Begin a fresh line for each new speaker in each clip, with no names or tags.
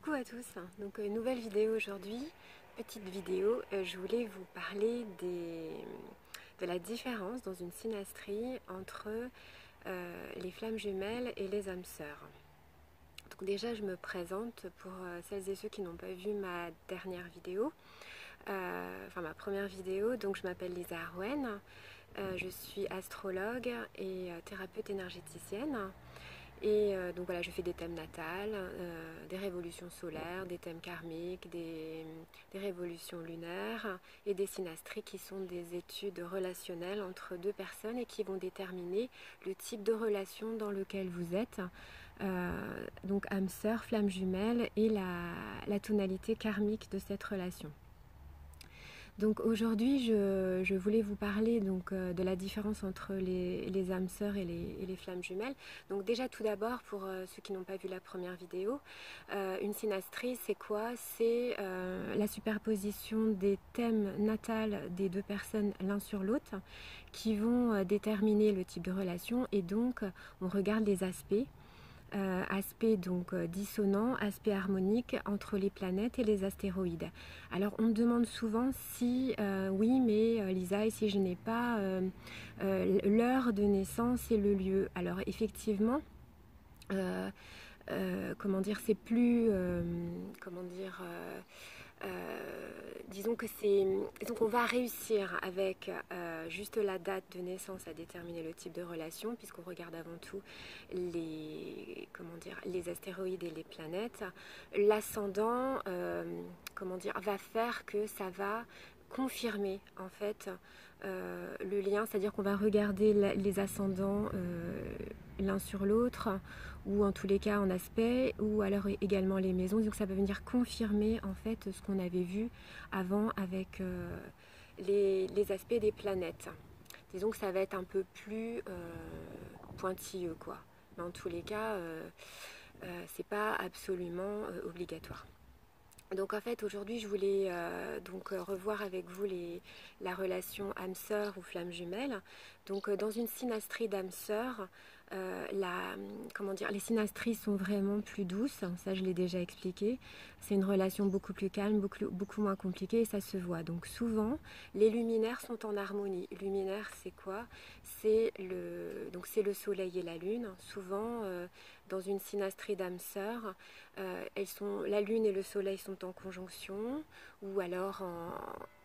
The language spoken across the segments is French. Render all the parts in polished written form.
Coucou à tous, donc nouvelle vidéo aujourd'hui, petite vidéo, je voulais vous parler de la différence dans une synastrie entre les flammes jumelles et les âmes sœurs. Donc déjà je me présente pour celles et ceux qui n'ont pas vu ma dernière vidéo, enfin ma première vidéo, donc je m'appelle Lisa Arwen, je suis astrologue et thérapeute énergéticienne. Et donc voilà, je fais des thèmes natals, des révolutions solaires, des thèmes karmiques, des révolutions lunaires et des synastries qui sont des études relationnelles entre deux personnes et qui vont déterminer le type de relation dans lequel vous êtes. Donc âme sœur, flamme jumelle et la tonalité karmique de cette relation. Donc aujourd'hui, je voulais vous parler de la différence entre les âmes sœurs et les flammes jumelles. Donc déjà tout d'abord, pour ceux qui n'ont pas vu la première vidéo, une synastrie, c'est quoi? C'est la superposition des thèmes natals des deux personnes l'un sur l'autre qui vont déterminer le type de relation, et donc on regarde les aspects. Aspect donc dissonant, aspect harmonique entre les planètes et les astéroïdes. Alors on me demande souvent si oui mais Lisa, et si je n'ai pas l'heure de naissance et le lieu. Alors effectivement, comment dire, c'est plus comment dire disons qu'on va réussir avec juste la date de naissance à déterminer le type de relation, puisqu'on regarde avant tout les astéroïdes et les planètes. L'ascendant va faire que ça va confirmer en fait le lien, c'est-à-dire qu'on va regarder les ascendants l'un sur l'autre, ou en tous les cas en aspect, ou alors également les maisons. Donc ça va venir confirmer en fait ce qu'on avait vu avant avec les aspects des planètes. Disons que ça va être un peu plus pointilleux quoi. Mais en tous les cas, c'est pas absolument obligatoire. Donc en fait aujourd'hui je voulais revoir avec vous la relation âme-sœur ou flamme jumelle. Donc dans une synastrie d'âme-sœur, les synastries sont vraiment plus douces, ça je l'ai déjà expliqué. C'est une relation beaucoup plus calme, beaucoup moins compliquée, et ça se voit. Donc souvent les luminaires sont en harmonie. Luminaire c'est quoi? C'est le soleil et la lune. Souvent dans une synastrie d'âme-sœur, la lune et le soleil sont en conjonction, ou alors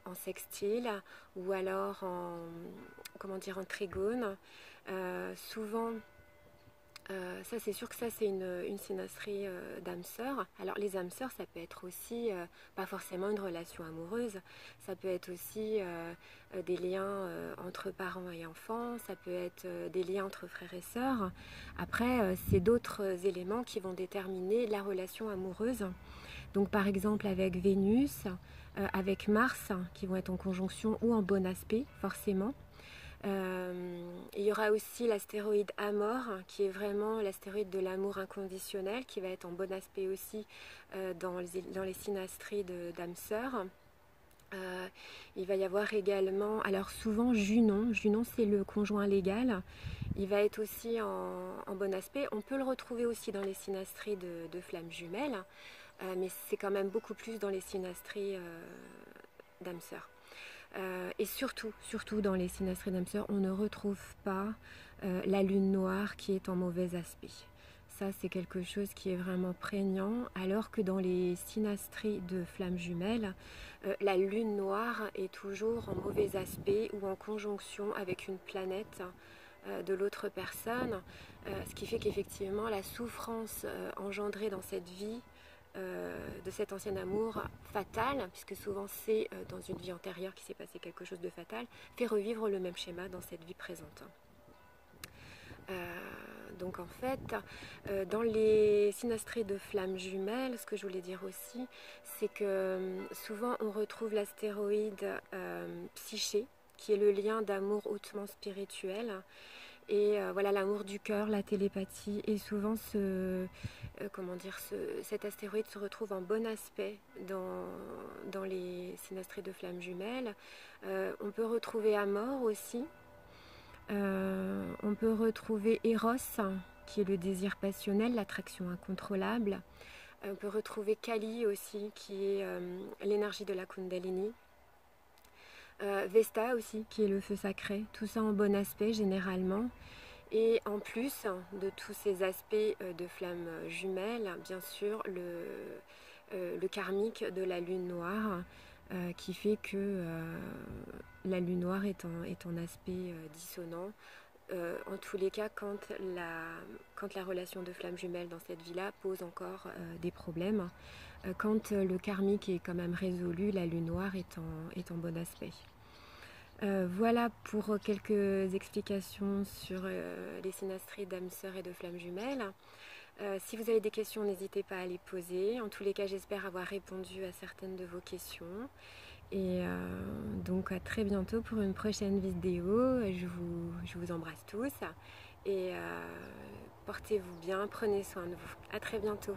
en sextile, ou alors en trigone. Souvent, ça c'est sûr que ça c'est une synastrie d'âme sœur. Alors les âmes sœurs, ça peut être aussi pas forcément une relation amoureuse, ça peut être aussi des liens entre parents et enfants, ça peut être des liens entre frères et sœurs. Après c'est d'autres éléments qui vont déterminer la relation amoureuse. Donc par exemple avec Vénus, avec Mars, qui vont être en conjonction ou en bon aspect forcément. Il y aura aussi l'astéroïde Amor, qui est vraiment l'astéroïde de l'amour inconditionnel, qui va être en bon aspect aussi dans les synastries d'âme sœur. Il va y avoir également, alors souvent Junon c'est le conjoint légal, il va être aussi en bon aspect. On peut le retrouver aussi dans les synastries de flammes jumelles, mais c'est quand même beaucoup plus dans les synastries d'âme sœur. Et surtout dans les synastries d'âme sœur, on ne retrouve pas la lune noire qui est en mauvais aspect. Ça, c'est quelque chose qui est vraiment prégnant, alors que dans les synastries de flammes jumelles, la lune noire est toujours en mauvais aspect ou en conjonction avec une planète de l'autre personne, ce qui fait qu'effectivement la souffrance engendrée dans cette vie de cet ancien amour fatal, puisque souvent c'est dans une vie antérieure qu'il s'est passé quelque chose de fatal, fait revivre le même schéma dans cette vie présente. Donc en fait, dans les synastries de flammes jumelles, ce que je voulais dire aussi, c'est que souvent on retrouve l'astéroïde Psyché, qui est le lien d'amour hautement spirituel. Et voilà, l'amour du cœur, la télépathie, et souvent cet astéroïde se retrouve en bon aspect dans les synastries de flammes jumelles. On peut retrouver Amor aussi. On peut retrouver Eros, qui est le désir passionnel, l'attraction incontrôlable. On peut retrouver Kali aussi, qui est l'énergie de la Kundalini. Vesta aussi, qui est le feu sacré. Tout ça en bon aspect généralement. Et en plus de tous ces aspects de flammes jumelles, bien sûr, le karmique de la lune noire, qui fait que la lune noire est en aspect dissonant. En tous les cas, quand la relation de flamme jumelle dans cette vie-là pose encore des problèmes, quand le karmique est quand même résolu, la lune noire est en bon aspect. Voilà pour quelques explications sur les synastries d'âmes sœurs et de flammes jumelles. Si vous avez des questions, n'hésitez pas à les poser. En tous les cas, j'espère avoir répondu à certaines de vos questions. Et donc à très bientôt pour une prochaine vidéo. Je vous embrasse tous et portez-vous bien, prenez soin de vous. À très bientôt.